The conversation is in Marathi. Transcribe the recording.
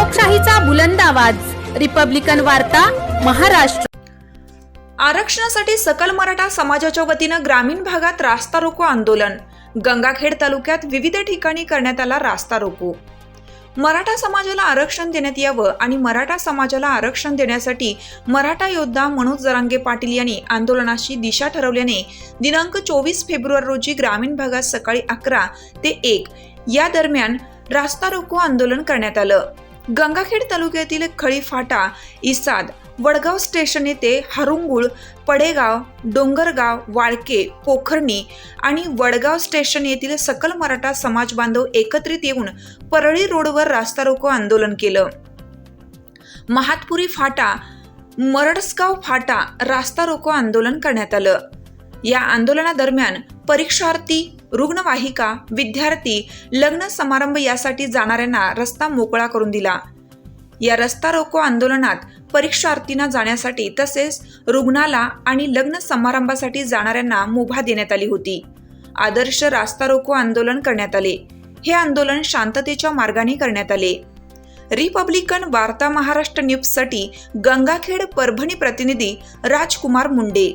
लोकशाहीचा बुलंद आवाज, रिपब्लिकन वार्ता, महाराष्ट्र। आरक्षणासाठी सकल मराठा समाजाच्या वतीनं ग्रामीण भागात रास्ता रोको आंदोलन। गंगाखेड तालुक्यात विविध ठिकाणी करण्यात आला रास्ता रोको। मराठा समाजाला आरक्षण देण्यात यावं आणि मराठा समाजाला आरक्षण देण्यासाठी मराठा योद्धा मनोज जरांगे पाटील यांनी आंदोलनाची दिशा ठरवल्याने दिनांक 24 फेब्रुवारी रोजी ग्रामीण भागात सकाळी 11 ते 1 या दरम्यान रास्ता रोको आंदोलन करण्यात आलं। गंगाखेड तालुक्यातील खळी फाटा, इसाद, वडगाव स्टेशन येथे हारुंगुळ, पडेगाव, डोंगरगाव, वाळके, पोखर्णी आणि वडगाव स्टेशन येथील सकल मराठा समाज बांधव एकत्रित येऊन परळी रोडवर रास्ता रोको आंदोलन केलं। महातपुरी फाटा, मरडसगाव फाटा रास्ता रोको आंदोलन करण्यात आलं। या आंदोलनादरम्यान परीक्षार्थी, रुग्णवाहिका, विद्यार्थी, लग्न समारंभ यासाठी जाणाऱ्यांना रस्ता मोकळा करून दिला। या रस्ता रोको आंदोलनात परीक्षार्थींना जाण्यासाठी तसेच रुग्णाला आणि लग्न समारंभासाठी जाणाऱ्यांना मुभा देण्यात आली होती। आदर्श रास्ता रोको आंदोलन करण्यात आले। हे आंदोलन शांततेच्या मार्गाने करण्यात आले। रिपब्लिकन वार्ता महाराष्ट्र न्यूजसाठी गंगाखेड परभणी प्रतिनिधी राजकुमार मुंडे।